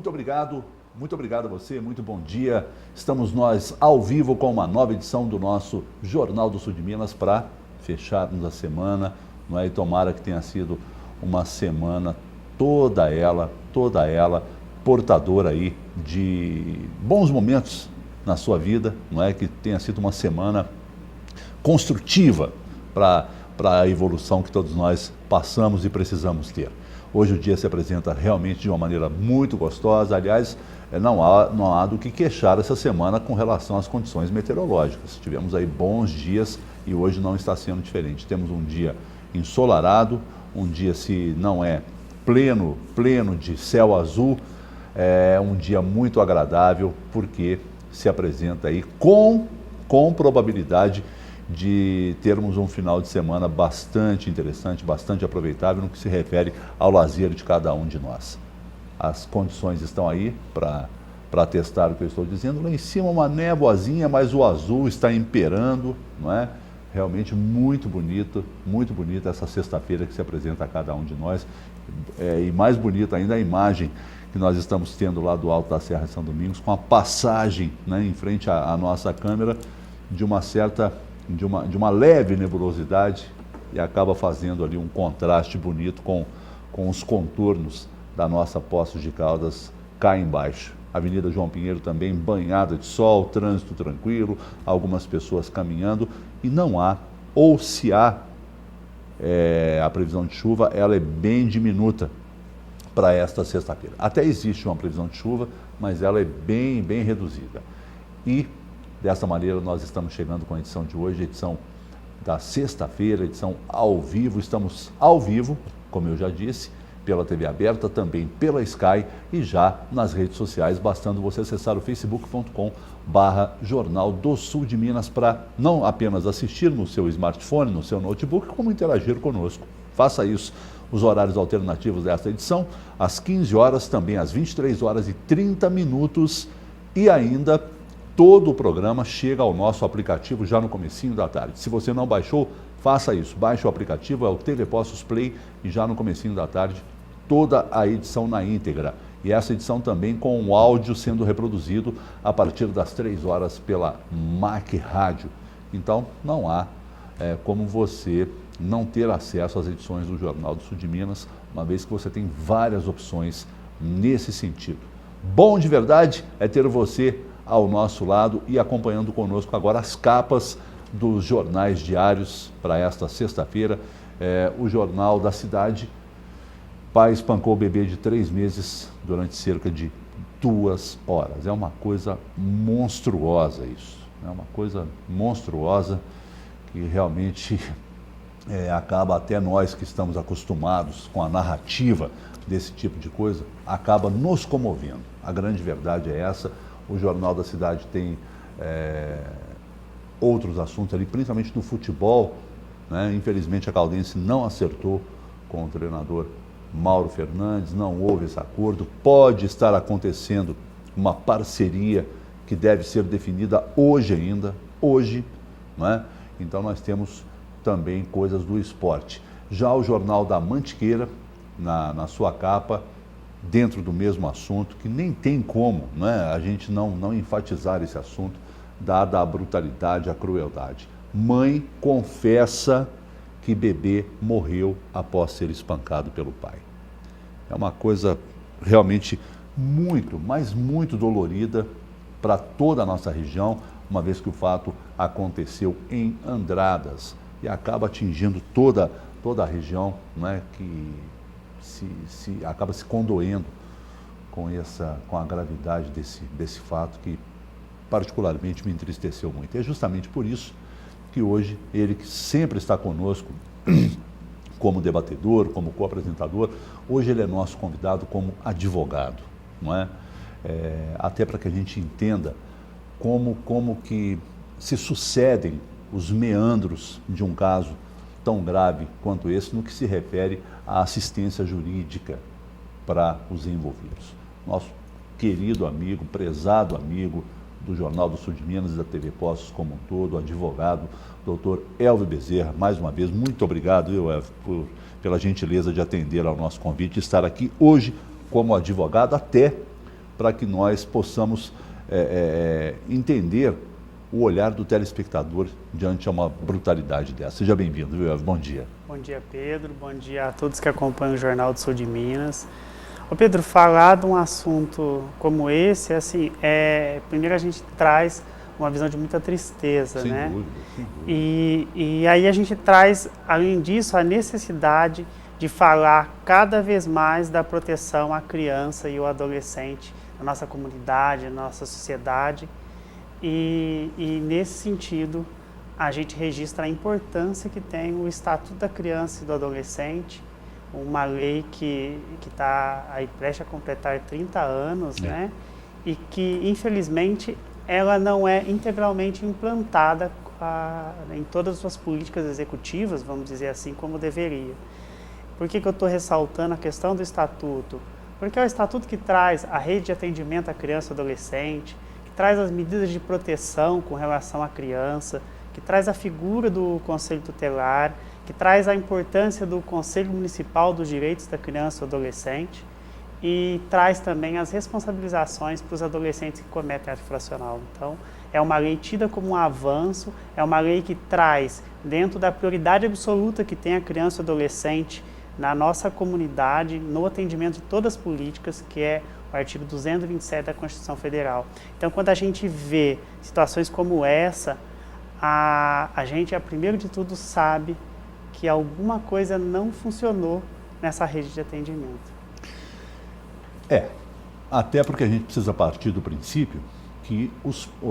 muito obrigado a você, muito bom dia. Estamos nós ao vivo com uma nova edição do nosso Jornal do Sul de Minas para fecharmos a semana, não é? E tomara que tenha sido uma semana toda ela portadora aí de bons momentos na sua vida, não é? Que tenha sido uma semana construtiva para a evolução que todos nós passamos e precisamos ter. Hoje o dia se apresenta realmente de uma maneira muito gostosa. Aliás, não há do que queixar essa semana com relação às condições meteorológicas. Tivemos aí bons dias e hoje não está sendo diferente. Temos um dia ensolarado, um dia, se não é pleno de céu azul, é um dia muito agradável, porque se apresenta aí com probabilidade de termos um final de semana bastante interessante, bastante aproveitável no que se refere ao lazer de cada um de nós. As condições estão aí para atestar o que eu estou dizendo. Lá em cima uma névoazinha, mas o azul está imperando, não é? Realmente muito bonita essa sexta-feira que se apresenta a cada um de nós. E mais bonita ainda a imagem que nós estamos tendo lá do alto da Serra de São Domingos, com a passagem, né, em frente à nossa câmera de uma leve nebulosidade, e acaba fazendo ali um contraste bonito com os contornos da nossa Poços de Caldas cá embaixo. Avenida João Pinheiro também banhada de sol, trânsito tranquilo, algumas pessoas caminhando, e não há, ou se há a previsão de chuva, ela é bem diminuta para esta sexta-feira. Até existe uma previsão de chuva, mas ela é bem reduzida. E dessa maneira nós estamos chegando com a edição de hoje, a edição da sexta-feira, edição ao vivo. Estamos ao vivo, como eu já disse, pela TV aberta, também pela Sky e já nas redes sociais, bastando você acessar o facebook.com/Jornal do Sul de Minas para não apenas assistir no seu smartphone, no seu notebook, como interagir conosco. Faça isso. Os horários alternativos desta edição, às 15 horas, também às 23h30, e ainda todo o programa chega ao nosso aplicativo já no comecinho da tarde. Se você não baixou, faça isso. Baixe o aplicativo, é o TV Poços Play, e já no comecinho da tarde, toda a edição na íntegra. E essa edição também com o áudio sendo reproduzido a partir das 3 horas pela MAC Rádio. Então, não há como você não ter acesso às edições do Jornal do Sul de Minas, uma vez que você tem várias opções nesse sentido. Bom de verdade é ter você ao nosso lado e acompanhando conosco agora as capas dos jornais diários para esta sexta-feira. O Jornal da Cidade: pai espancou o bebê de 3 meses durante cerca de 2 horas. É uma coisa monstruosa isso. É uma coisa monstruosa que realmente acaba, até nós que estamos acostumados com a narrativa desse tipo de coisa, acaba nos comovendo. A grande verdade é essa. O Jornal da Cidade tem outros assuntos ali, principalmente no futebol, né? Infelizmente a Caldense não acertou com o treinador Mauro Fernandes, não houve esse acordo. Pode estar acontecendo uma parceria que deve ser definida hoje ainda, não é? Então nós temos também coisas do esporte. Já o Jornal da Mantiqueira, na sua capa, dentro do mesmo assunto, que nem tem como, né, a gente não enfatizar esse assunto, dada a brutalidade, a crueldade. Mãe confessa que bebê morreu após ser espancado pelo pai. É uma coisa realmente muito, mas muito dolorida para toda a nossa região, uma vez que o fato aconteceu em Andradas e acaba atingindo toda a região, né, que acaba se condoendo com a gravidade desse fato, que particularmente me entristeceu muito. É justamente por isso que hoje ele, que sempre está conosco como debatedor, como co-apresentador, hoje ele é nosso convidado como advogado, não é? Até para que a gente entenda como que se sucedem os meandros de um caso tão grave quanto esse no que se refere à assistência jurídica para os envolvidos. Nosso querido amigo, prezado amigo do Jornal do Sul de Minas e da TV Poços como um todo, o advogado Dr. Elvio Bezerra. Mais uma vez, muito obrigado, Elvio, pela gentileza de atender ao nosso convite e estar aqui hoje como advogado, até para que nós possamos entender o olhar do telespectador diante de uma brutalidade dessa. Seja bem-vindo, viu, Elvio? Bom dia. Bom dia, Pedro. Bom dia a todos que acompanham o Jornal do Sul de Minas. Ô Pedro, falar de um assunto como esse, assim, primeiro a gente traz uma visão de muita tristeza, sem né? Dúvida, sem dúvida. E aí a gente traz, além disso, a necessidade de falar cada vez mais da proteção à criança e ao adolescente na nossa comunidade, na nossa sociedade. E nesse sentido, a gente registra a importância que tem o Estatuto da Criança e do Adolescente, uma lei que está aí prestes a completar 30 anos, né? E que, infelizmente, ela não é integralmente implantada em todas as suas políticas executivas, vamos dizer assim, como deveria. Por que eu estou ressaltando a questão do Estatuto? Porque é o Estatuto que traz a rede de atendimento à criança e adolescente, que traz as medidas de proteção com relação à criança, que traz a figura do Conselho Tutelar, que traz a importância do Conselho Municipal dos Direitos da Criança e do Adolescente e traz também as responsabilizações para os adolescentes que cometem ato infracional. Então, é uma lei tida como um avanço, é uma lei que traz, dentro da prioridade absoluta que tem a criança e o adolescente na nossa comunidade, no atendimento de todas as políticas, que é o artigo 227 da Constituição Federal. Então, quando a gente vê situações como essa, a gente, primeiro de tudo, sabe que alguma coisa não funcionou nessa rede de atendimento. Até porque a gente precisa partir do princípio que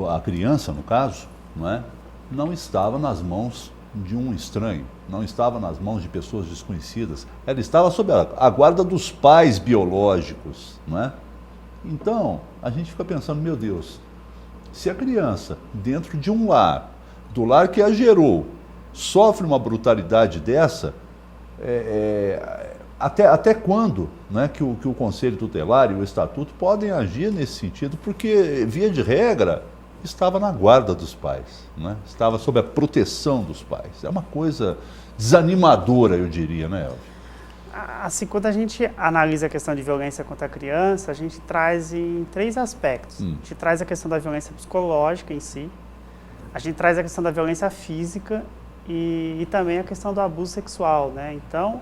a criança, no caso, não estava nas mãos de um estranho, não estava nas mãos de pessoas desconhecidas, ela estava sob a guarda dos pais biológicos, Então, a gente fica pensando, meu Deus, se a criança, dentro de um lar, do lar que a gerou, sofre uma brutalidade dessa, até quando que o Conselho Tutelar e o Estatuto podem agir nesse sentido? Porque, via de regra, estava na guarda dos pais, estava sob a proteção dos pais. É uma coisa desanimadora, eu diria, né, Elvio? Assim, quando a gente analisa a questão de violência contra a criança, a gente traz em 3 aspectos. A gente traz a questão da violência psicológica em si, a gente traz a questão da violência física e também a questão do abuso sexual, Então,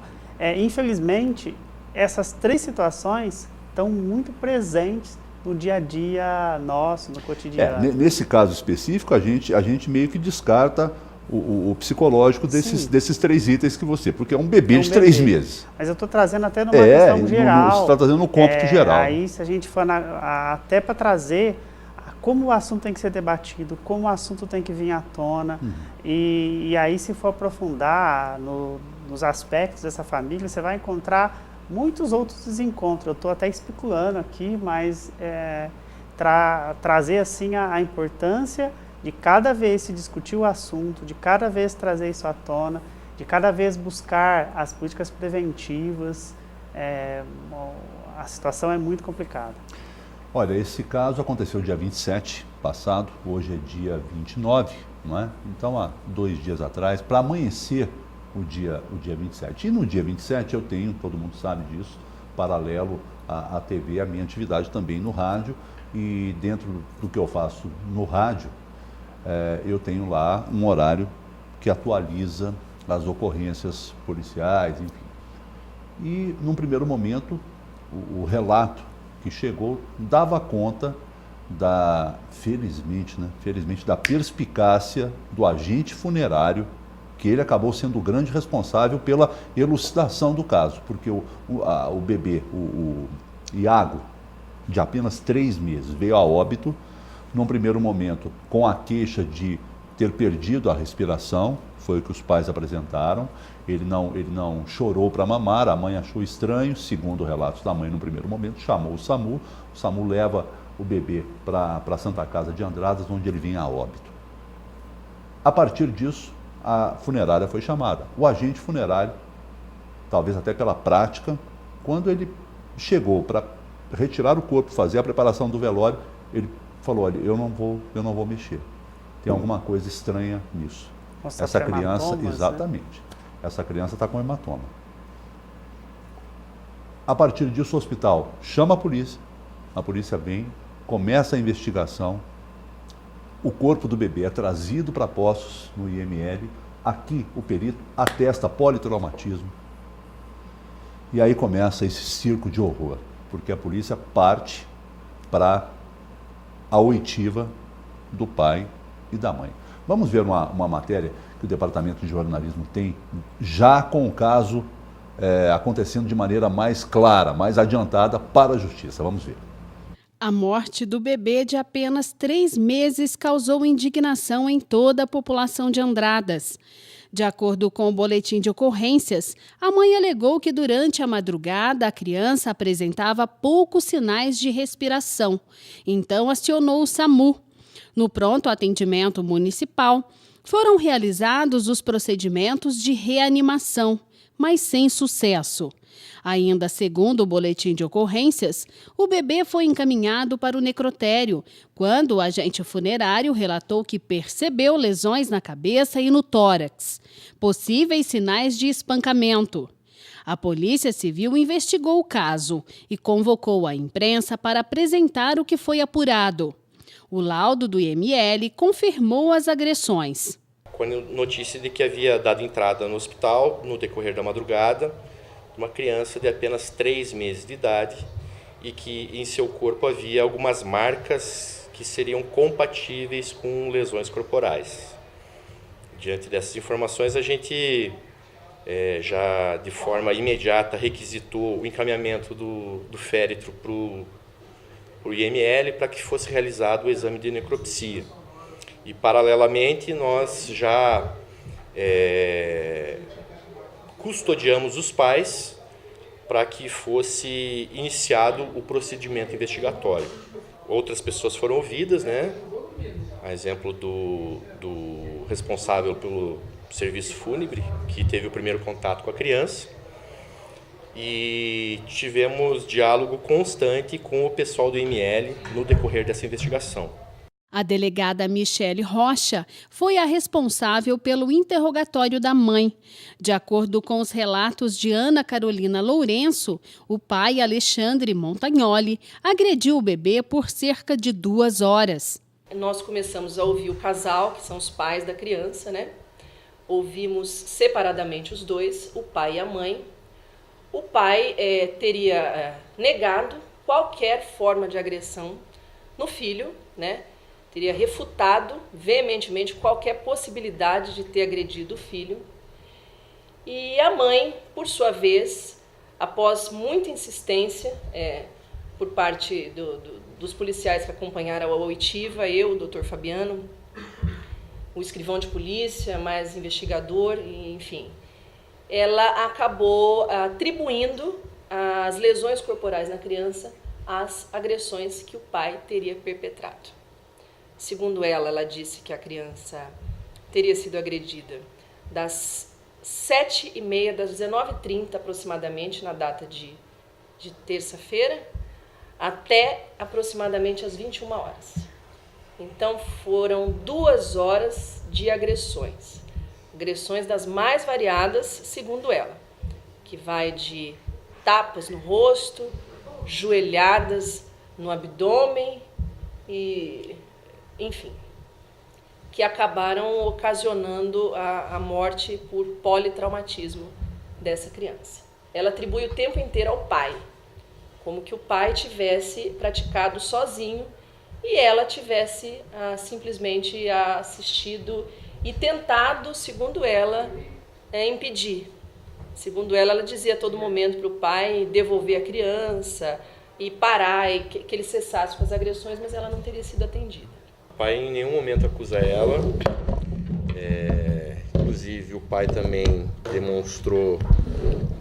infelizmente, essas 3 situações estão muito presentes no dia a dia nosso, no cotidiano. Nesse caso específico, a gente meio que descarta o psicológico desses 3 itens que porque é um bebê de 3 meses. Mas eu estou trazendo até numa questão geral. Você está trazendo no cômputo geral. Aí, se a gente for até para trazer como o assunto tem que ser debatido, como o assunto tem que vir à tona, e aí, se for aprofundar nos aspectos dessa família, você vai encontrar muitos outros desencontros. Eu estou até especulando aqui, mas trazer assim a importância de cada vez se discutir o assunto, de cada vez trazer isso à tona, de cada vez buscar as políticas preventivas. A situação é muito complicada. Olha, esse caso aconteceu dia 27 passado, hoje é dia 29, Então, há 2 dias atrás, para amanhecer o dia 27. E no dia 27 eu tenho, todo mundo sabe disso, paralelo à TV, a minha atividade também no rádio, e dentro do que eu faço no rádio, eu tenho lá um horário que atualiza as ocorrências policiais, enfim. E, num primeiro momento, o relato que chegou dava conta felizmente, da perspicácia do agente funerário, que ele acabou sendo o grande responsável pela elucidação do caso, porque o bebê, o Iago, de apenas 3 meses, veio a óbito, num primeiro momento, com a queixa de ter perdido a respiração, foi o que os pais apresentaram. Ele não chorou para mamar, a mãe achou estranho, segundo relatos da mãe no primeiro momento, chamou o SAMU leva o bebê para a Santa Casa de Andradas, onde ele vinha a óbito. A partir disso, a funerária foi chamada. O agente funerário, talvez até pela prática, quando ele chegou para retirar o corpo, fazer a preparação do velório, ele falou, olha, eu não vou mexer. Tem alguma coisa estranha nisso. Nossa, essa criança, né? exatamente, essa criança está com hematoma. A partir disso, o hospital chama a polícia, a polícia vem, começa a investigação, o corpo do bebê é trazido para Poços, no IML, aqui o perito atesta politraumatismo, e aí começa esse circo de horror, porque a polícia parte para a oitiva do pai e da mãe. Vamos ver uma matéria que o Departamento de Jornalismo tem, já com o caso acontecendo de maneira mais clara, mais adiantada para a Justiça. Vamos ver. A morte do bebê de apenas 3 meses causou indignação em toda a população de Andradas. De acordo com o boletim de ocorrências, a mãe alegou que durante a madrugada a criança apresentava poucos sinais de respiração, então acionou o SAMU. No pronto atendimento municipal, foram realizados os procedimentos de reanimação, mas sem sucesso. Ainda segundo o boletim de ocorrências, o bebê foi encaminhado para o necrotério, quando o agente funerário relatou que percebeu lesões na cabeça e no tórax, possíveis sinais de espancamento. A Polícia Civil investigou o caso e convocou a imprensa para apresentar o que foi apurado. O laudo do IML confirmou as agressões. Com a notícia de que havia dado entrada no hospital, no decorrer da madrugada, uma criança de apenas 3 meses de idade e que em seu corpo havia algumas marcas que seriam compatíveis com lesões corporais. Diante dessas informações, a gente já de forma imediata requisitou o encaminhamento do féretro para o IML para que fosse realizado o exame de necropsia. E, paralelamente, nós já custodiamos os pais para que fosse iniciado o procedimento investigatório. Outras pessoas foram ouvidas, né? A exemplo do responsável pelo serviço fúnebre, que teve o primeiro contato com a criança. E tivemos diálogo constante com o pessoal do IML no decorrer dessa investigação. A delegada Michele Rocha foi a responsável pelo interrogatório da mãe. De acordo com os relatos de Ana Carolina Lourenço, o pai Alexandre Montagnoli agrediu o bebê por cerca de 2 horas. Nós começamos a ouvir o casal, que são os pais da criança, né? Ouvimos separadamente os dois, o pai e a mãe. O pai teria negado qualquer forma de agressão no filho, né? Teria refutado veementemente qualquer possibilidade de ter agredido o filho. E a mãe, por sua vez, após muita insistência por parte dos policiais que acompanharam a oitiva, eu, o doutor Fabiano, o escrivão de polícia, mais investigador, enfim, ela acabou atribuindo as lesões corporais na criança às agressões que o pai teria perpetrado. Segundo ela disse que a criança teria sido agredida das 7h30, das 19h30 aproximadamente, na data de terça-feira, até aproximadamente às 21 horas. Então foram 2 horas de agressões. Agressões das mais variadas, segundo ela, que vai de tapas no rosto, joelhadas no abdômen e, enfim, que acabaram ocasionando a morte por politraumatismo dessa criança. Ela atribui o tempo inteiro ao pai, como que o pai tivesse praticado sozinho e ela tivesse simplesmente assistido e tentado, segundo ela, impedir. Segundo ela dizia a todo momento para o pai devolver a criança e parar, e que ele cessasse com as agressões, mas ela não teria sido atendida. O pai em nenhum momento acusa ela, inclusive o pai também demonstrou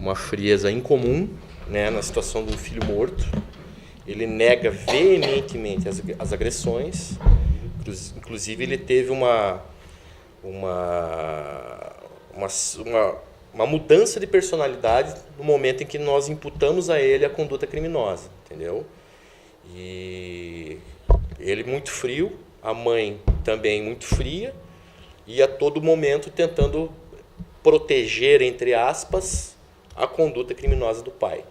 uma frieza incomum, né, na situação de um filho morto. Ele nega veementemente as agressões, inclusive ele teve uma mudança de personalidade no momento em que nós imputamos a ele a conduta criminosa, entendeu? E ele muito frio, a mãe também muito fria, e a todo momento tentando proteger, entre aspas, a conduta criminosa do pai.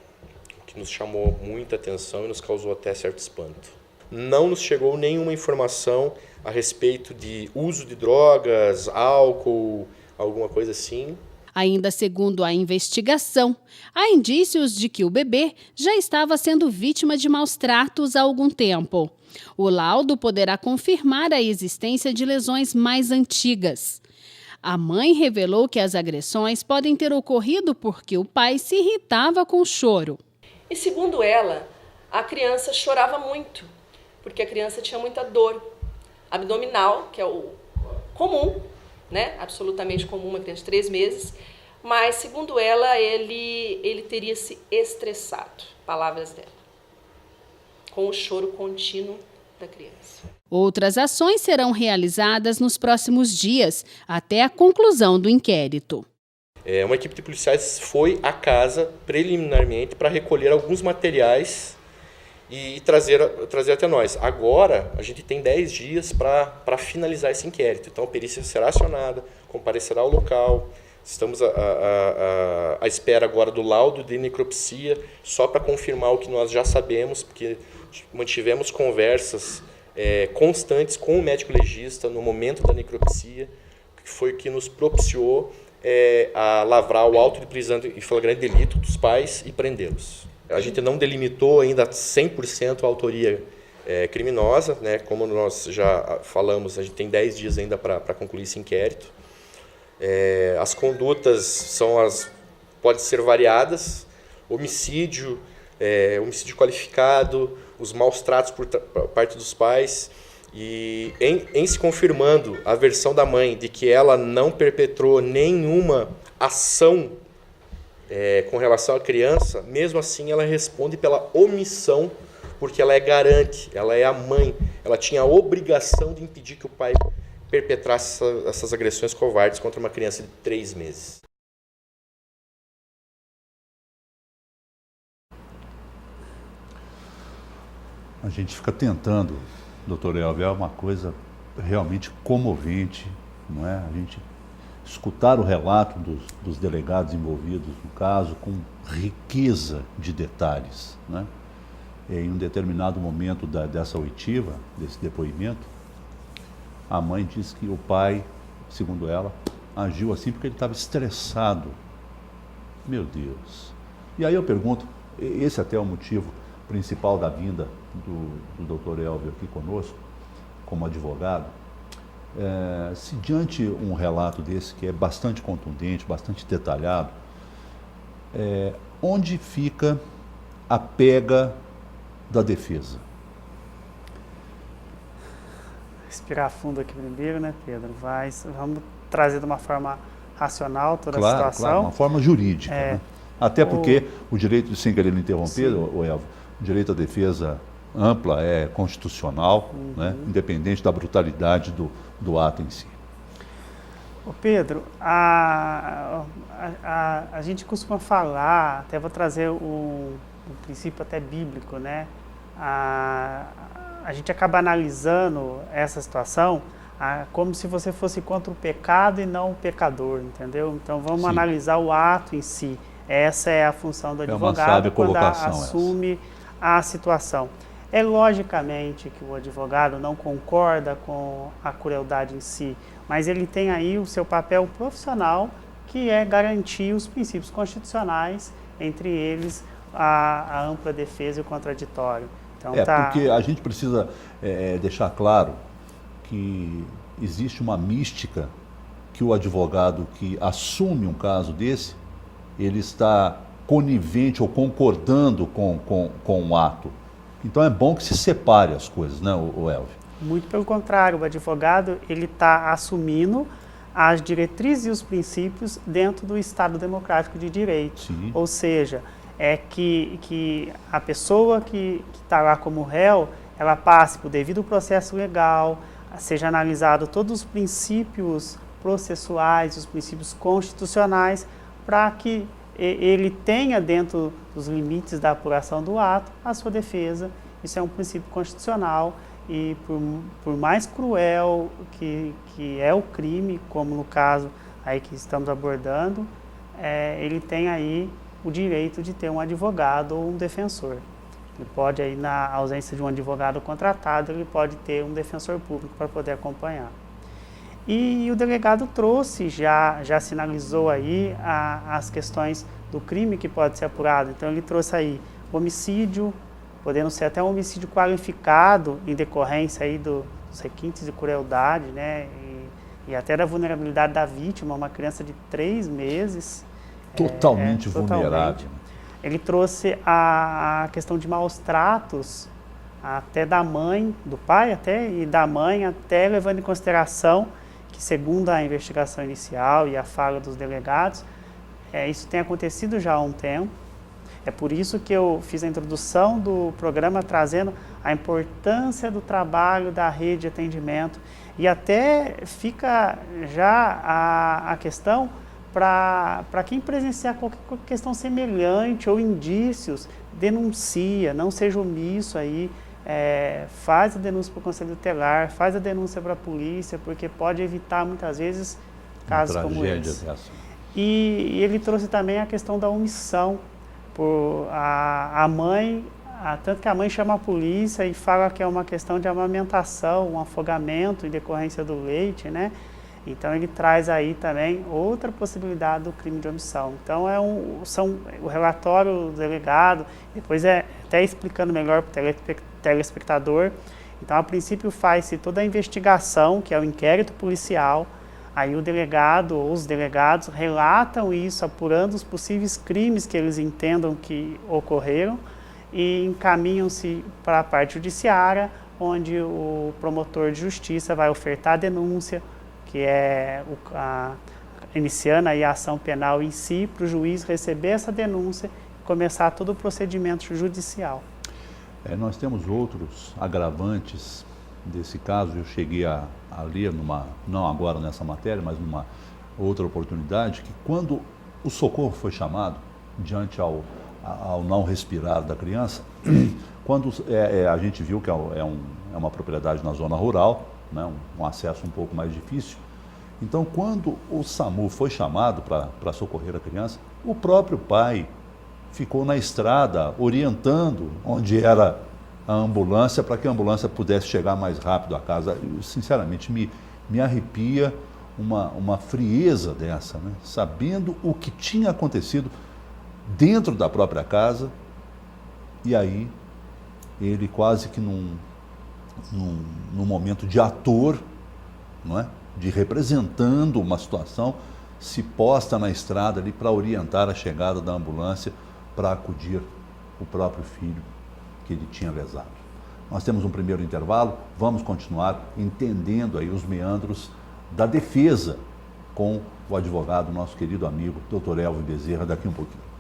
O que nos chamou muita atenção e nos causou até certo espanto. Não nos chegou nenhuma informação a respeito de uso de drogas, álcool, alguma coisa assim. Ainda segundo a investigação, há indícios de que o bebê já estava sendo vítima de maus tratos há algum tempo. O laudo poderá confirmar a existência de lesões mais antigas. A mãe revelou que as agressões podem ter ocorrido porque o pai se irritava com o choro. E segundo ela, a criança chorava muito, porque a criança tinha muita dor abdominal, que é o comum, né? Absolutamente comum, uma criança de 3 meses, mas segundo ela, ele teria se estressado, palavras dela, com o choro contínuo da criança. Outras ações serão realizadas nos próximos dias, até a conclusão do inquérito. Uma equipe de policiais foi à casa preliminarmente para recolher alguns materiais e trazer até nós. Agora, a gente tem 10 dias para finalizar esse inquérito. Então, a perícia será acionada, comparecerá ao local. Estamos à espera agora do laudo de necropsia, só para confirmar o que nós já sabemos, porque mantivemos conversas constantes com o médico legista no momento da necropsia, que foi o que nos propiciou a lavrar o auto de prisão em flagrante delito dos pais e prendê-los. A gente não delimitou ainda 100% a autoria criminosa, né? Como nós já falamos, a gente tem 10 dias ainda para concluir esse inquérito. As condutas podem ser variadas: homicídio, homicídio qualificado, os maus tratos por parte dos pais. E em se confirmando a versão da mãe de que ela não perpetrou nenhuma ação com relação à criança, mesmo assim ela responde pela omissão, porque ela é garante, ela é a mãe, ela tinha a obrigação de impedir que o pai perpetrasse essas agressões covardes contra uma criança de 3 meses. A gente fica tentando, doutor Elvio, é uma coisa realmente comovente, não é? A gente escutar o relato dos delegados envolvidos no caso com riqueza de detalhes, né? Em um determinado momento dessa oitiva, desse depoimento, a mãe diz que o pai, segundo ela, agiu assim porque ele estava estressado. Meu Deus! E aí eu pergunto, esse até é o motivo principal da vinda do doutor Elvio aqui conosco, como advogado. Se diante um relato desse, que é bastante contundente, bastante detalhado, onde fica a pega da defesa? Respirar fundo aqui primeiro, né, Pedro? Vamos trazer de uma forma racional toda a situação. Claro, uma forma jurídica. Né? Até porque o direito, sem querer interromper, Elvio, o direito à defesa ampla é constitucional, né? Independente da brutalidade do ato em si. Ô Pedro, a gente costuma falar, até vou trazer um princípio até bíblico, né? A gente acaba analisando essa situação como se você fosse contra o pecado e não o pecador, entendeu? Então vamos analisar o ato em si. Essa é a função do advogado quando assume a situação. É logicamente que o advogado não concorda com a crueldade em si, mas ele tem aí o seu papel profissional, que é garantir os princípios constitucionais, entre eles a ampla defesa e o contraditório. Então, porque a gente precisa deixar claro que existe uma mística que o advogado que assume um caso desse, ele está conivente ou concordando com o ato. Então é bom que se separe as coisas, né, o Elvio? Muito pelo contrário, o advogado ele está assumindo as diretrizes e os princípios dentro do Estado Democrático de Direito. Sim. Ou seja, que a pessoa que está lá como réu, ela passe por devido processo legal, seja analisado todos os princípios processuais, os princípios constitucionais, para que ele tenha, dentro dos limites da apuração do ato, a sua defesa. Isso é um princípio constitucional e, por mais cruel que é o crime, como no caso aí que estamos abordando, ele tem aí o direito de ter um advogado ou um defensor. Ele pode, aí, na ausência de um advogado contratado, ele pode ter um defensor público para poder acompanhar. E o delegado trouxe, já sinalizou aí as questões do crime que pode ser apurado. Então ele trouxe aí homicídio, podendo ser até um homicídio qualificado em decorrência aí dos requintes de crueldade, né? E até da vulnerabilidade da vítima, uma criança de 3 meses. Totalmente vulnerável. Ele trouxe a questão de maus tratos, até da mãe, do pai até, e da mãe, até levando em consideração que, segundo a investigação inicial e a fala dos delegados, isso tem acontecido já há um tempo. É por isso que eu fiz a introdução do programa trazendo a importância do trabalho da rede de atendimento, e até fica já a questão para quem presenciar qualquer questão semelhante ou indícios, denuncia, não seja omisso aí, faz a denúncia para o Conselho Tutelar, faz a denúncia para a polícia, porque pode evitar muitas vezes casos como esse. E ele trouxe também a questão da omissão. A mãe, tanto que a mãe chama a polícia e fala que é uma questão de amamentação, um afogamento em decorrência do leite, né? Então ele traz aí também outra possibilidade do crime de omissão. Então o relatório do delegado, depois até explicando melhor para o telespectador. Então a princípio faz-se toda a investigação, que é o inquérito policial, aí o delegado ou os delegados relatam isso, apurando os possíveis crimes que eles entendam que ocorreram, e encaminham-se para a parte judiciária, onde o promotor de justiça vai ofertar a denúncia, que é iniciando aí a ação penal em si, para o juiz receber essa denúncia e começar todo o procedimento judicial. Nós temos outros agravantes desse caso. Eu cheguei a ler, não agora nessa matéria, mas numa outra oportunidade, que quando o socorro foi chamado, diante ao não respirar da criança, quando a gente viu que é uma propriedade na zona rural, né, um acesso um pouco mais difícil. Então, quando o SAMU foi chamado para socorrer a criança, o próprio pai ficou na estrada orientando onde era a ambulância, para que a ambulância pudesse chegar mais rápido à casa. Eu, sinceramente, me arrepia uma frieza dessa, né? Sabendo o que tinha acontecido dentro da própria casa, e aí ele quase que num momento de ator, não é? De representando uma situação, se posta na estrada ali para orientar a chegada da ambulância para acudir o próprio filho que ele tinha lesado. Nós temos um primeiro intervalo, vamos continuar entendendo aí os meandros da defesa com o advogado, nosso querido amigo, Dr. Elvio Bezerra, daqui um pouquinho.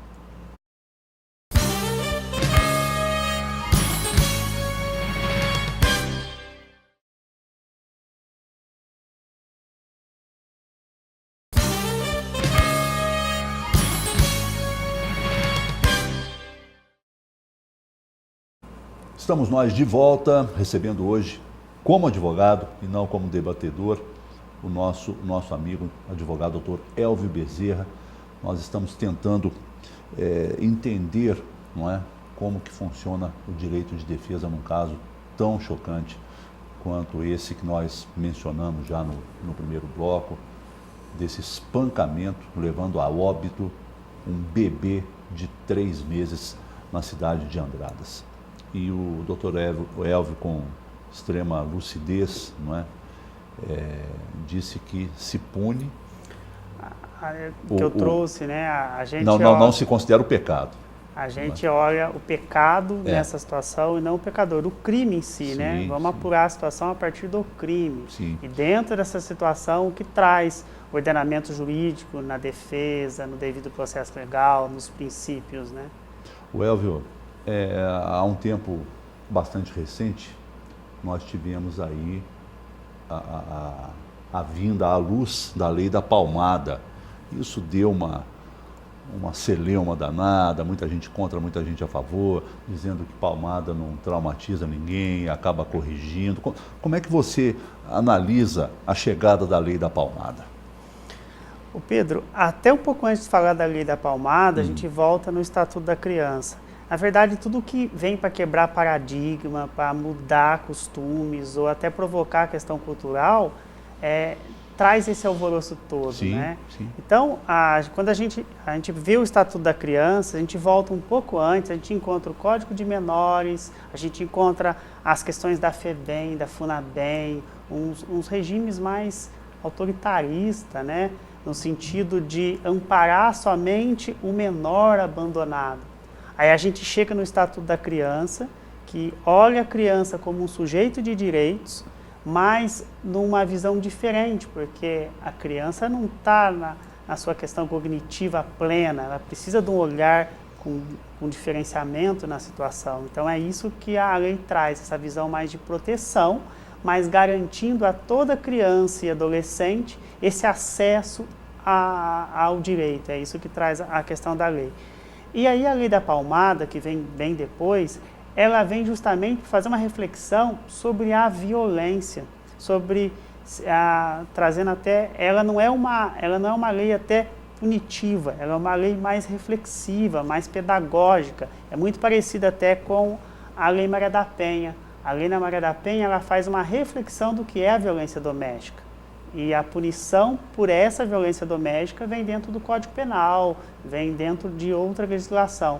Estamos nós de volta, recebendo hoje, como advogado e não como debatedor, o nosso amigo, advogado Dr. Elvio Bezerra. Nós estamos tentando entender, não é, como que funciona o direito de defesa num caso tão chocante quanto esse que nós mencionamos já no primeiro bloco, desse espancamento levando a óbito um bebê de 3 meses na cidade de Andradas. E o Dr. Elvio, com extrema lucidez, não é, disse que se pune. Que eu trouxe, né? A gente não se considera o pecado. A gente olha o pecado nessa situação e não o pecador, o crime em si, né? Vamos apurar a situação a partir do crime. Sim. E dentro dessa situação, o que traz o ordenamento jurídico na defesa, no devido processo legal, nos princípios, né? O Elvio, há um tempo bastante recente, nós tivemos aí a vinda à luz da lei da palmada. Isso deu uma celeuma danada, muita gente contra, muita gente a favor, dizendo que palmada não traumatiza ninguém, acaba corrigindo. Como é que você analisa a chegada da lei da palmada? O Pedro, até um pouco antes de falar da lei da palmada, a gente volta no Estatuto da Criança. Na verdade, tudo que vem para quebrar paradigma, para mudar costumes ou até provocar a questão cultural, traz esse alvoroço todo, Sim, né? sim. Então, quando a gente vê o Estatuto da Criança, a gente volta um pouco antes, a gente encontra o Código de Menores, a gente encontra as questões da FEBEM, da FUNABEM, uns regimes mais autoritaristas, né? No sentido de amparar somente o menor abandonado. Aí a gente chega no Estatuto da Criança, que olha a criança como um sujeito de direitos, mas numa visão diferente, porque a criança não está na sua questão cognitiva plena, ela precisa de um olhar com diferenciamento na situação. Então é isso que a lei traz, essa visão mais de proteção, mas garantindo a toda criança e adolescente esse acesso ao direito. É isso que traz a questão da lei. E aí a lei da palmada, que vem bem depois, ela vem justamente para fazer uma reflexão sobre a violência, trazendo até, ela não é uma lei até punitiva, ela é uma lei mais reflexiva, mais pedagógica, é muito parecida até com a Lei Maria da Penha. A Lei Maria da Penha, ela faz uma reflexão do que é a violência doméstica. E a punição por essa violência doméstica vem dentro do Código Penal, vem dentro de outra legislação.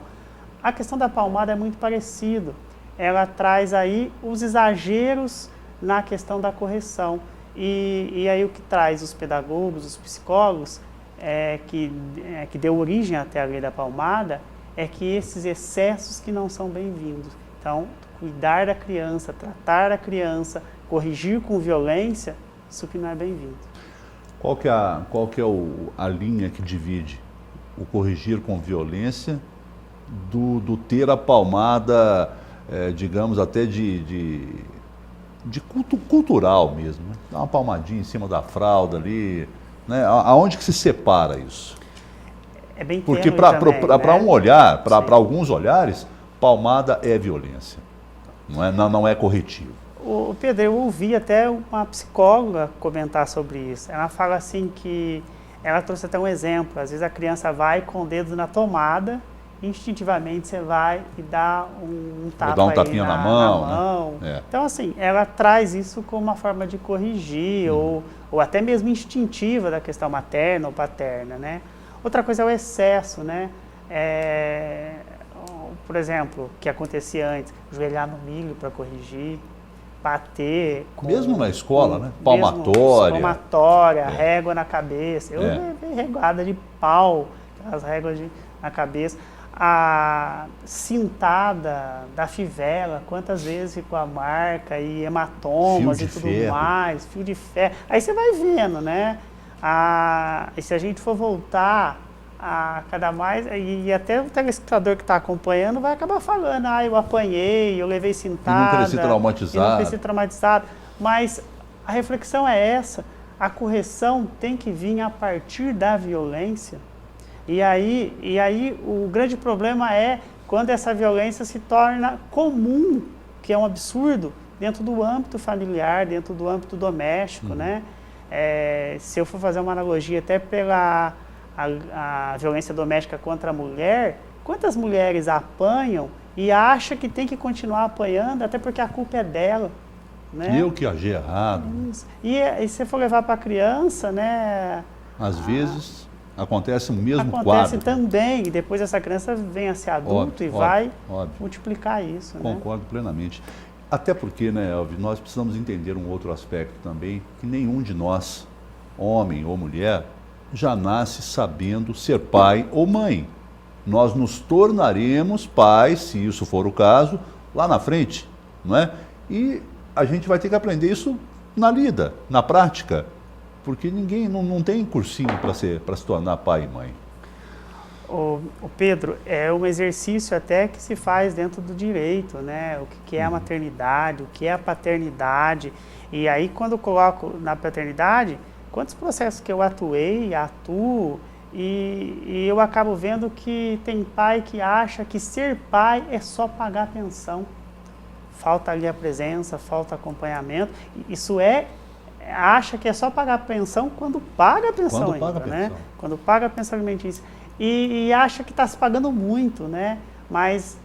A questão da palmada é muito parecido. Ela traz aí os exageros na questão da correção. E aí o que traz os pedagogos, os psicólogos, que deu origem até a lei da palmada, é que esses excessos que não são bem-vindos. Então, cuidar da criança, tratar a criança, corrigir com violência, isso que não é bem-vindo. Qual que é a linha que divide o corrigir com violência do ter a palmada, digamos, até de cultural mesmo, né? Dá uma palmadinha em cima da fralda ali, né? Aonde que se separa isso? É bem porque tênue para também, um olhar, para alguns olhares, palmada é violência, não é corretivo. O Pedro, eu ouvi até uma psicóloga comentar sobre isso. Ela fala assim que, ela trouxe até um exemplo, às vezes a criança vai com o dedo na tomada, instintivamente você vai e dá um tapa, dá um tapinha na mão. Né? Então, assim, ela traz isso como uma forma de corrigir, ou até mesmo instintiva da questão materna ou paterna, né? Outra coisa é o excesso, né? Por exemplo, o que acontecia antes, joelhar no milho para corrigir, bater. Mesmo na escola, né? Palmatória. Régua na cabeça. Eu levei reguada de pau, as réguas na cabeça. A cintada da fivela, quantas vezes ficou a marca e hematomas e tudo mais, fio de ferro. Aí você vai vendo, né? E se a gente for voltar a cada mais, e até o telespectador que está acompanhando vai acabar falando, eu apanhei, eu levei cintada. E não cresci traumatizado. Mas a reflexão é essa, a correção tem que vir a partir da violência. E aí o grande problema é quando essa violência se torna comum, que é um absurdo, dentro do âmbito familiar, dentro do âmbito doméstico, né? Se eu for fazer uma analogia até pela a violência doméstica contra a mulher, quantas mulheres apanham e acham que tem que continuar apanhando, até porque a culpa é dela, né? Eu que agi errado. Isso. E se você for levar para a criança, né? Às vezes acontece o mesmo quadro. Acontece também, e depois essa criança vem a ser adulto vai multiplicar isso. Concordo plenamente. Até porque, né, Elvis, nós precisamos entender um outro aspecto também, que nenhum de nós, homem ou mulher, já nasce sabendo ser pai ou mãe. Nós nos tornaremos pais, se isso for o caso, lá na frente, não é? E a gente vai ter que aprender isso na lida, na prática, porque ninguém não tem cursinho para se tornar pai e mãe. O Pedro, é um exercício até que se faz dentro do direito, né? O que é a maternidade, o que é a paternidade. E aí, quando eu coloco na paternidade, quantos processos que eu atuo, e eu acabo vendo que tem pai que acha que ser pai é só pagar pensão. Falta ali a presença, falta acompanhamento. Isso é acha que é só pagar a pensão quando paga a pensão Quando ainda, paga a né? pensão. Quando paga a pensão alimentícia. E acha que está se pagando muito, né? Mas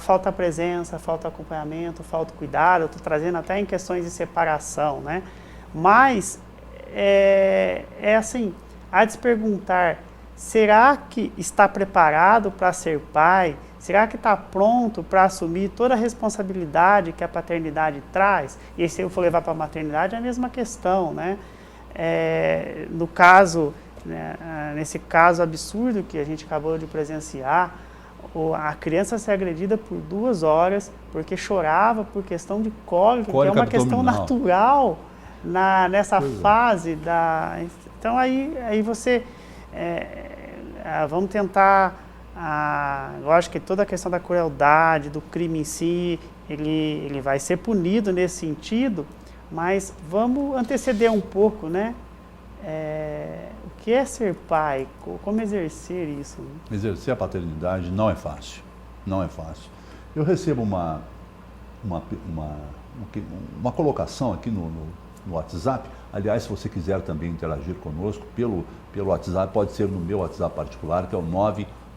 falta presença, falta acompanhamento, falta cuidado. Eu estou trazendo até em questões de separação, né? Mas é assim, há de se perguntar, será que está preparado para ser pai? Será que está pronto para assumir toda a responsabilidade que a paternidade traz? E se eu for levar para a maternidade, é a mesma questão, né? No caso, né, nesse caso absurdo que a gente acabou de presenciar, a criança ser agredida por 2 horas porque chorava por questão de cólica, que é uma questão natural nessa fase da... Então aí você... vamos tentar... lógico que toda a questão da crueldade, do crime em si, ele vai ser punido nesse sentido, mas vamos anteceder um pouco, né? O que é ser pai? Como exercer isso? Exercer a paternidade não é fácil, não é fácil. Eu recebo uma colocação aqui no WhatsApp. Aliás, se você quiser também interagir conosco pelo WhatsApp, pode ser no meu WhatsApp particular, que é o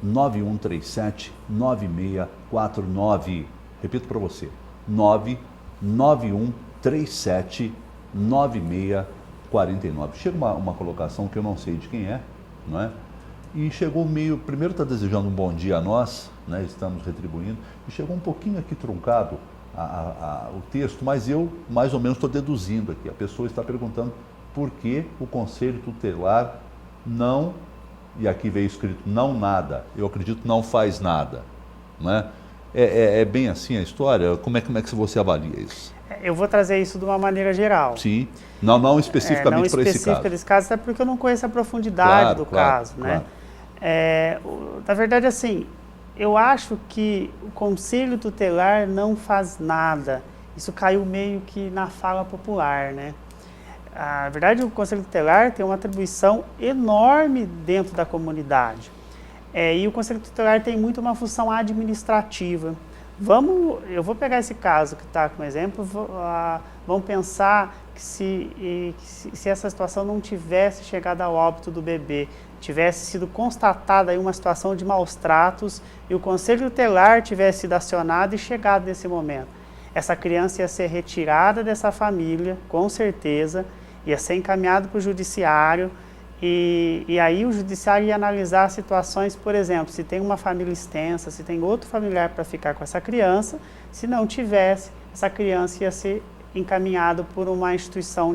99137-9649. Repito para você, 99137-9649. Chega uma colocação que eu não sei de quem é, não é? E chegou primeiro está desejando um bom dia a nós, né? Estamos retribuindo, e chegou um pouquinho aqui truncado o texto, mas eu mais ou menos estou deduzindo aqui. A pessoa está perguntando por que o Conselho Tutelar não, e aqui veio escrito não nada, eu acredito não faz nada, não é? É bem assim a história? Como é que você avalia isso? Eu vou trazer isso de uma maneira geral. Sim, não especificamente para esse caso. Não específica desse caso, até porque eu não conheço a profundidade do caso, né? Na verdade, assim, eu acho que o Conselho Tutelar não faz nada. Isso caiu meio que na fala popular, né? Na verdade, o Conselho Tutelar tem uma atribuição enorme dentro da comunidade. E o Conselho Tutelar tem muito uma função administrativa. Eu vou pegar esse caso que está como exemplo, vamos pensar que se essa situação não tivesse chegado ao óbito do bebê, tivesse sido constatada aí uma situação de maus tratos e o Conselho Tutelar tivesse sido acionado e chegado nesse momento. Essa criança ia ser retirada dessa família, com certeza, ia ser encaminhado para o judiciário, e aí o judiciário ia analisar situações, por exemplo, se tem uma família extensa, se tem outro familiar para ficar com essa criança, se não tivesse, essa criança ia ser encaminhada por uma instituição,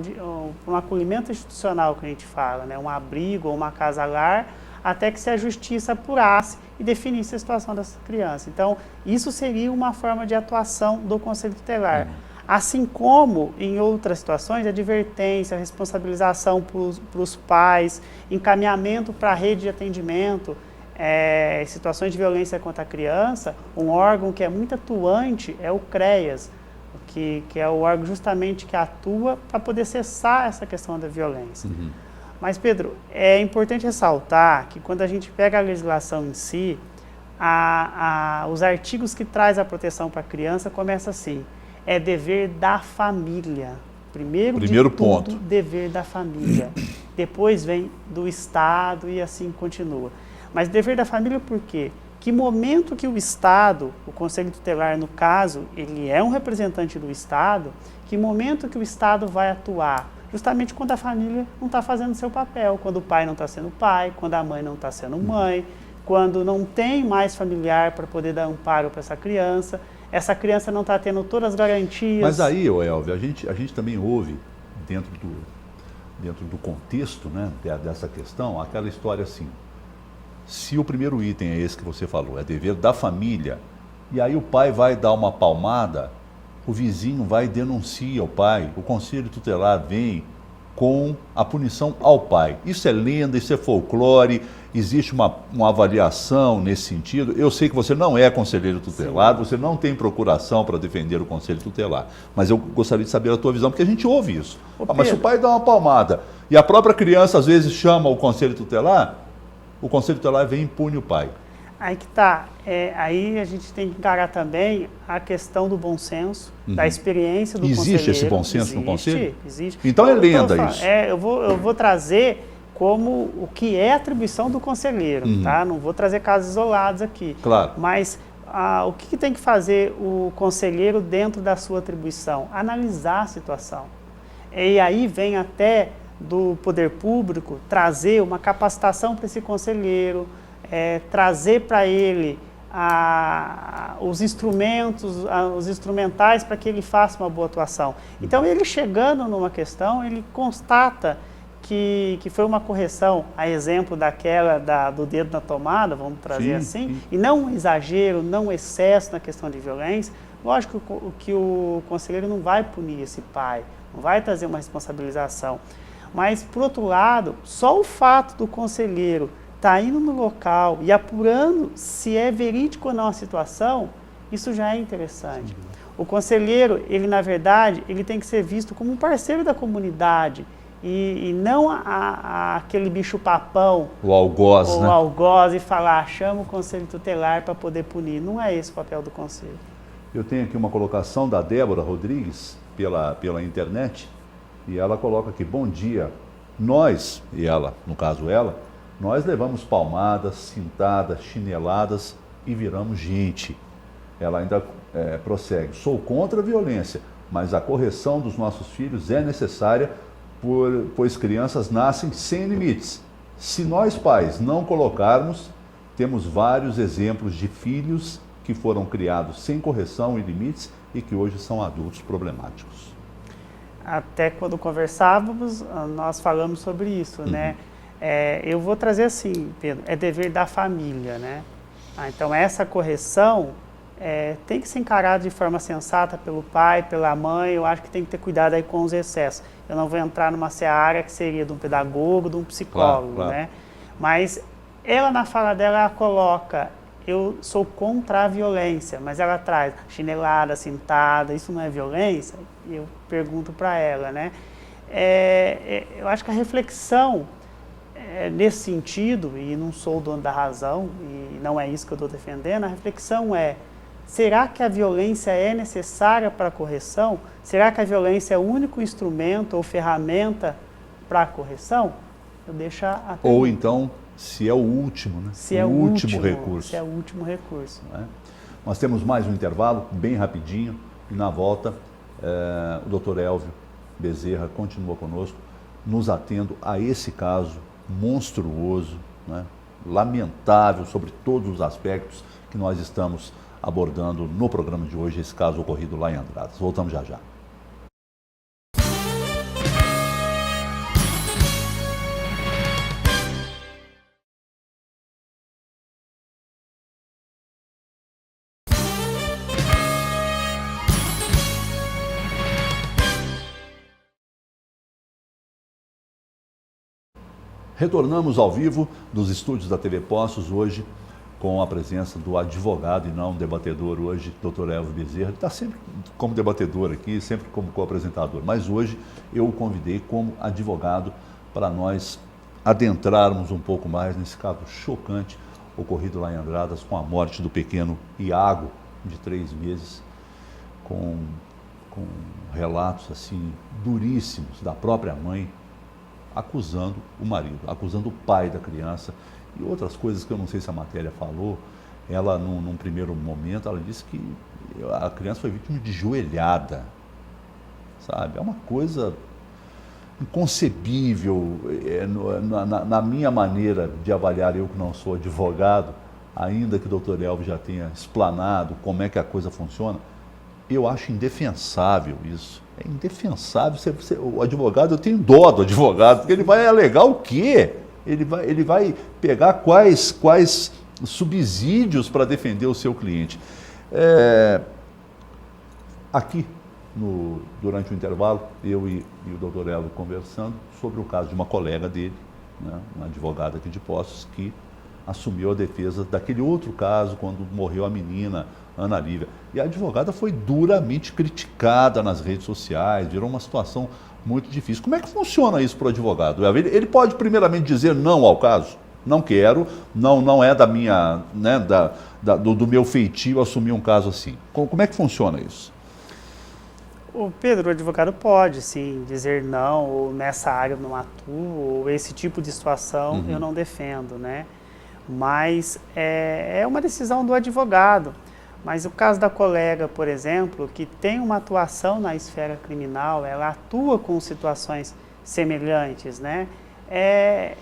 por um acolhimento institucional que a gente fala, né? Um abrigo ou uma casa-lar, até que se a justiça apurasse e definisse a situação dessa criança. Então, isso seria uma forma de atuação do Conselho Tutelar. Assim como em outras situações, advertência, responsabilização para os pais, encaminhamento para a rede de atendimento, situações de violência contra a criança, um órgão que é muito atuante é o CREAS, que é o órgão justamente que atua para poder cessar essa questão da violência. Uhum. Mas, Pedro, é importante ressaltar que quando a gente pega a legislação em si, os artigos que traz a proteção para a criança começam assim: é dever da família. Primeiro ponto, dever da família. Depois vem do Estado e assim continua. Mas dever da família por quê? Que momento que o Estado, o Conselho Tutelar no caso, ele é um representante do Estado, que momento que o Estado vai atuar? Justamente quando a família não está fazendo seu papel, quando o pai não está sendo pai, quando a mãe não está sendo mãe, quando não tem mais familiar para poder dar amparo para essa criança não está tendo todas as garantias. Mas aí, Elvio, a gente também ouve, dentro do contexto, né, dessa questão, aquela história assim: se o primeiro item é esse que você falou, é dever da família, e aí o pai vai dar uma palmada, o vizinho vai e denuncia o pai, o Conselho Tutelar vem com a punição ao pai. Isso é lenda, isso é folclore, existe uma avaliação nesse sentido. Eu sei que você não é conselheiro tutelar, Sim. Você não tem procuração para defender o Conselho Tutelar, mas eu gostaria de saber a tua visão, porque a gente ouve isso. Mas se o pai dá uma palmada e a própria criança às vezes chama o Conselho Tutelar vem e pune o pai. Aí que tá. Aí a gente tem que encarar também a questão do bom senso, da experiência do conselheiro. Existe esse bom senso no conselho? Existe. Então é lenda isso. Eu vou trazer como o que é a atribuição do conselheiro, tá? Não vou trazer casos isolados aqui. Claro. Mas o que tem que fazer o conselheiro dentro da sua atribuição? Analisar a situação. E aí vem até do poder público trazer uma capacitação para esse conselheiro, trazer para ele os instrumentos, os instrumentais para que ele faça uma boa atuação. Então, ele chegando numa questão, ele constata que foi uma correção, a exemplo daquela do dedo na tomada, vamos trazer assim, e não um exagero, não um excesso na questão de violência. Lógico que o conselheiro não vai punir esse pai, não vai trazer uma responsabilização. Mas, por outro lado, só o fato do conselheiro estar indo no local e apurando se é verídico ou não a situação, isso já é interessante. O conselheiro, ele na verdade, ele tem que ser visto como um parceiro da comunidade e não aquele bicho-papão, o algoz, ou né? o algoz, e falar, chama o conselho tutelar para poder punir. Não é esse o papel do conselho. Eu tenho aqui uma colocação da Débora Rodrigues pela internet e ela coloca aqui: bom dia, nós, e ela, no caso ela, nós levamos palmadas, cintadas, chineladas e viramos gente. Ela ainda prossegue: sou contra a violência, mas a correção dos nossos filhos é necessária, pois crianças nascem sem limites. Se nós pais não colocarmos, temos vários exemplos de filhos que foram criados sem correção e limites e que hoje são adultos problemáticos. Até quando conversávamos, nós falamos sobre isso, né? Eu vou trazer assim, Pedro, é dever da família, né? Então, essa correção tem que ser encarada de forma sensata pelo pai, pela mãe. Eu acho que tem que ter cuidado aí com os excessos. Eu não vou entrar numa seara que seria de um pedagogo, de um psicólogo, claro. Né? Mas ela, na fala dela, ela coloca: eu sou contra a violência, mas ela traz chinelada, cintada, isso não é violência? E eu pergunto para ela, né? Eu acho que a reflexão nesse sentido, e não sou o dono da razão, e não é isso que eu estou defendendo, a reflexão é: será que a violência é necessária para a correção? Será que a violência é o único instrumento ou ferramenta para a correção? Eu deixo a pergunta. Ou então, se é o último, né? Se é o último recurso. Se é o último recurso. Nós temos mais um intervalo, bem rapidinho, e na volta o Dr. Elvio Bezerra continua conosco, nos atendo a esse caso monstruoso, né? Lamentável sobre todos os aspectos que nós estamos abordando no programa de hoje, esse caso ocorrido lá em Andradas. Voltamos já já. Retornamos ao vivo dos estúdios da TV Poços, hoje com a presença do advogado e não debatedor hoje, Dr. Elvio Bezerra. Ele está sempre como debatedor aqui, sempre como co-apresentador, mas hoje eu o convidei como advogado para nós adentrarmos um pouco mais nesse caso chocante ocorrido lá em Andradas, com a morte do pequeno Iago, de 3 meses, com relatos assim duríssimos da própria mãe, acusando o marido, acusando o pai da criança e outras coisas que eu não sei se a matéria falou. Ela, num primeiro momento, ela disse que a criança foi vítima de joelhada, sabe? É uma coisa inconcebível. Na minha maneira de avaliar, eu que não sou advogado, ainda que o Dr. Elvio já tenha explanado como é que a coisa funciona, eu acho indefensável isso. É indefensável. O advogado, eu tenho dó do advogado, porque ele vai alegar o quê? Ele vai pegar quais subsídios para defender o seu cliente. Aqui, durante o intervalo, eu e o Dr. Elvio conversando sobre o caso de uma colega dele, né, uma advogada aqui de Poços, que assumiu a defesa daquele outro caso, quando morreu a menina Ana Lívia. E a advogada foi duramente criticada nas redes sociais, virou uma situação muito difícil. Como é que funciona isso para o advogado? Ele pode primeiramente dizer não ao caso? não quero, não é da minha, né, do meu feitio assumir um caso assim. Como é que funciona isso? O Pedro, o advogado pode, sim, dizer não, ou nessa área eu não atuo, ou esse tipo de situação eu não defendo, né? Mas é uma decisão do advogado. Mas o caso da colega, por exemplo, que tem uma atuação na esfera criminal, ela atua com situações semelhantes, né? É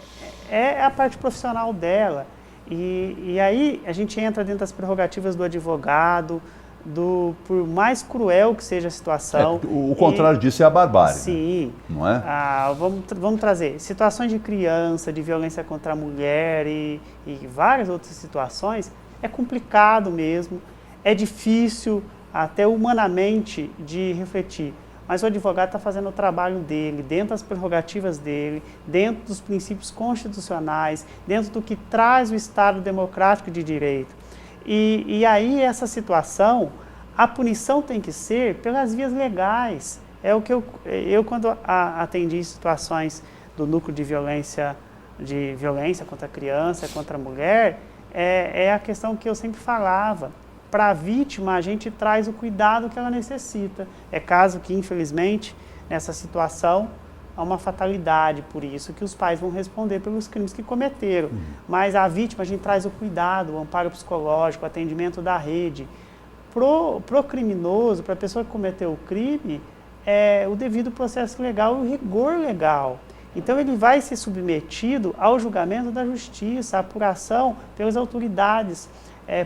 a parte profissional dela. E aí a gente entra dentro das prerrogativas do advogado, por mais cruel que seja a situação. O contrário disso é a barbárie. Sim. Né? Não é? Vamos trazer situações de criança, de violência contra a mulher e várias outras situações. É complicado mesmo, é difícil até humanamente de refletir. Mas o advogado está fazendo o trabalho dele, dentro das prerrogativas dele, dentro dos princípios constitucionais, dentro do que traz o Estado democrático de direito. E aí essa situação, a punição tem que ser pelas vias legais. É o que eu quando atendi situações do núcleo de violência contra a criança, contra a mulher, é a questão que eu sempre falava. Para a vítima, a gente traz o cuidado que ela necessita. É caso que, infelizmente, nessa situação, há uma fatalidade, por isso que os pais vão responder pelos crimes que cometeram. Mas a vítima, a gente traz o cuidado, o amparo psicológico, o atendimento da rede. Pro criminoso, para a pessoa que cometeu o crime, o devido processo legal e o rigor legal. Então ele vai ser submetido ao julgamento da justiça, à apuração pelas autoridades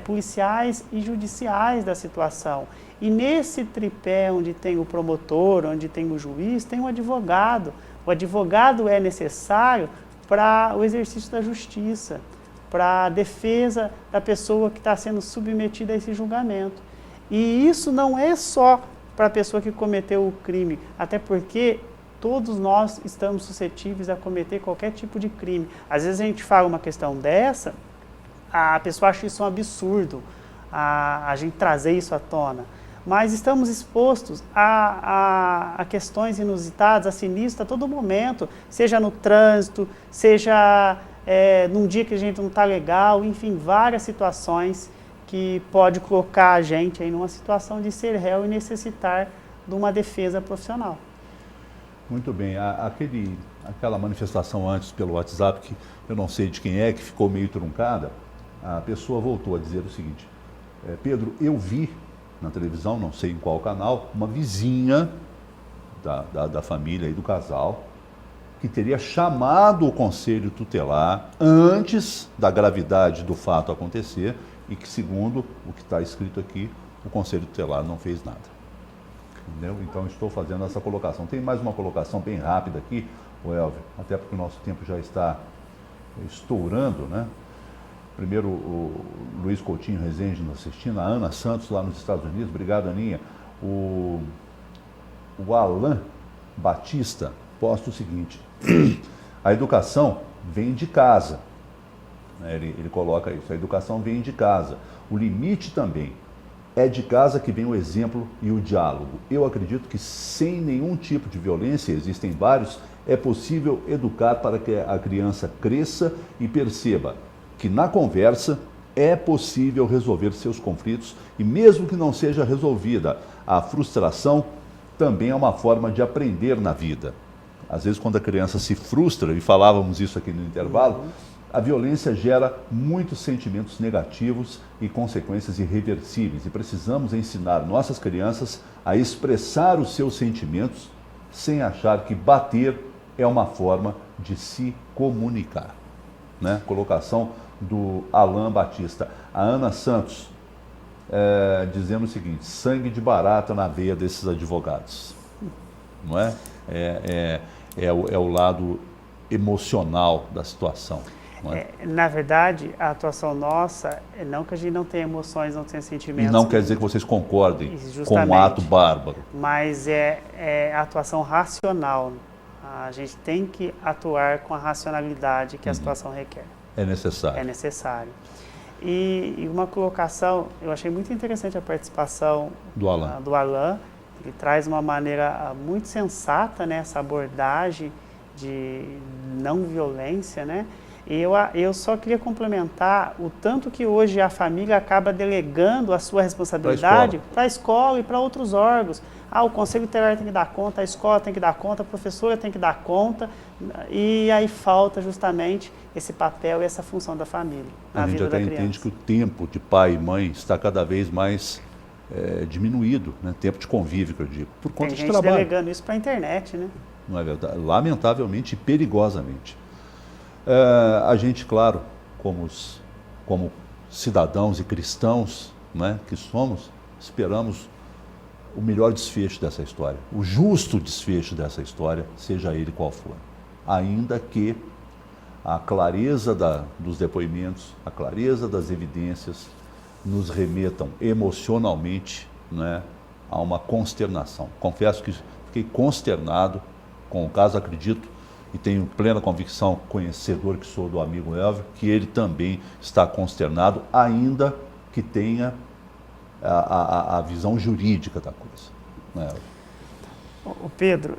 policiais e judiciais da situação. E nesse tripé onde tem o promotor, onde tem o juiz, tem o advogado. O advogado é necessário para o exercício da justiça, para a defesa da pessoa que está sendo submetida a esse julgamento. E isso não é só para a pessoa que cometeu o crime, até porque todos nós estamos suscetíveis a cometer qualquer tipo de crime. Às vezes a gente fala uma questão dessa, a pessoa acha isso um absurdo, a gente trazer isso à tona. Mas estamos expostos a questões inusitadas, a sinistro a todo momento, seja no trânsito, seja num dia que a gente não está legal, enfim, várias situações que pode colocar a gente aí numa situação de ser réu e necessitar de uma defesa profissional. Muito bem. Aquela manifestação antes pelo WhatsApp, que eu não sei de quem que ficou meio truncada, a pessoa voltou a dizer o seguinte: Pedro, eu vi na televisão, não sei em qual canal, uma vizinha da família e do casal que teria chamado o conselho tutelar antes da gravidade do fato acontecer e que, segundo o que está escrito aqui, o conselho tutelar não fez nada. Entendeu? Então estou fazendo essa colocação. Tem mais uma colocação bem rápida aqui, Elvio, até porque o nosso tempo já está estourando, né? Primeiro, o Luiz Coutinho Rezende nos assistindo, a Ana Santos lá nos Estados Unidos, obrigado, Aninha. O Alan Batista posta o seguinte: a educação vem de casa. Ele coloca isso, a educação vem de casa. O limite também é de casa que vem o exemplo e o diálogo. Eu acredito que sem nenhum tipo de violência, existem vários, é possível educar para que a criança cresça e perceba que na conversa é possível resolver seus conflitos e mesmo que não seja resolvida, a frustração também é uma forma de aprender na vida. Às vezes quando a criança se frustra, e falávamos isso aqui no intervalo, a violência gera muitos sentimentos negativos e consequências irreversíveis e precisamos ensinar nossas crianças a expressar os seus sentimentos sem achar que bater é uma forma de se comunicar. Né? Colocação do Alan Batista. A Ana Santos dizendo o seguinte: sangue de barata na veia desses advogados. Não é? É o lado emocional da situação. Não é? Na verdade, a atuação nossa é não que a gente não tenha emoções, não tenha sentimentos. E não quer dizer que vocês concordem com um ato bárbaro. Mas é a atuação racional. A gente tem que atuar com a racionalidade que a situação requer. É necessário. É necessário. E uma colocação, eu achei muito interessante a participação do Alan. Ele traz uma maneira muito sensata, né, essa abordagem de não violência, né? Eu só queria complementar o tanto que hoje a família acaba delegando a sua responsabilidade para a escola e para outros órgãos. O conselho tutelar tem que dar conta, a escola tem que dar conta, a professora tem que dar conta, e aí falta justamente esse papel e essa função da família na vida da criança. A gente até entende que o tempo de pai e mãe está cada vez mais diminuído, né? Tempo de convívio, que eu digo, por conta de trabalho. Tem gente delegando isso para a internet, né? Não é verdade? Lamentavelmente e perigosamente. A gente, claro, como cidadãos e cristãos, né, que somos, esperamos o melhor desfecho dessa história, o justo desfecho dessa história, seja ele qual for. Ainda que a clareza dos depoimentos, a clareza das evidências nos remetam emocionalmente, né, a uma consternação. Confesso que fiquei consternado com o caso, acredito e tenho plena convicção, conhecedor que sou do amigo Elvio, que ele também está consternado, ainda que tenha a visão jurídica da coisa. Né? Pedro,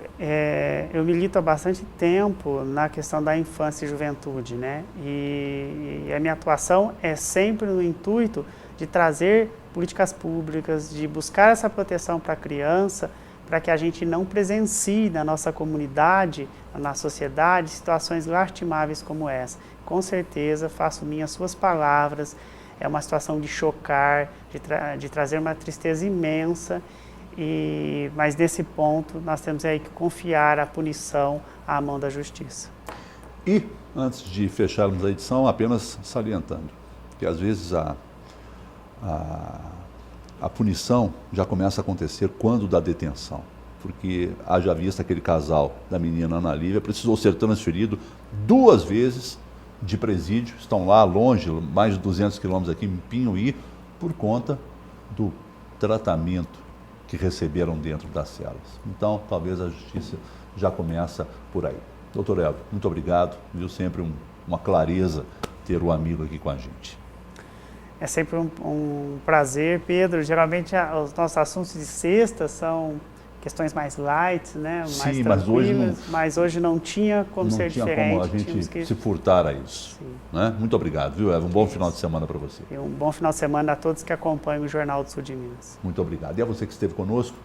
eu milito há bastante tempo na questão da infância e juventude, né? E a minha atuação é sempre no intuito de trazer políticas públicas, de buscar essa proteção para a criança, para que a gente não presencie na nossa comunidade, na sociedade, situações lastimáveis como essa. Com certeza, faço minhas suas palavras, é uma situação de chocar, de trazer uma tristeza imensa, mas nesse ponto nós temos aí que confiar a punição à mão da justiça. E, antes de fecharmos a edição, apenas salientando que às vezes a punição já começa a acontecer quando da detenção, porque haja vista aquele casal da menina Ana Lívia precisou ser transferido 2 vezes de presídio, estão lá longe, mais de 200 quilômetros aqui em Pinhuí, por conta do tratamento que receberam dentro das celas. Então, talvez a justiça já começa por aí. Doutor Elvio, muito obrigado, viu, sempre uma clareza ter o amigo aqui com a gente. É sempre um prazer, Pedro. Geralmente os nossos assuntos de sexta são questões mais light, né? Mais Sim, tranquilas, mas hoje não tinha como ser diferente. Não tinha como a gente se furtar a isso. Né? Muito obrigado, viu, Elvio? Um bom final de semana para você. E um bom final de semana a todos que acompanham o Jornal do Sul de Minas. Muito obrigado. E a você que esteve conosco,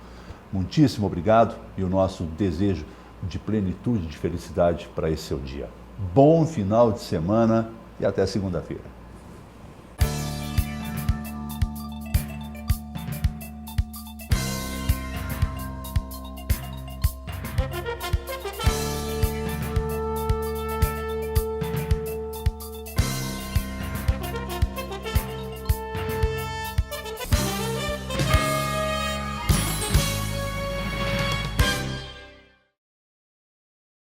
muitíssimo obrigado e o nosso desejo de plenitude, de felicidade para esse seu dia. Bom final de semana e até segunda-feira.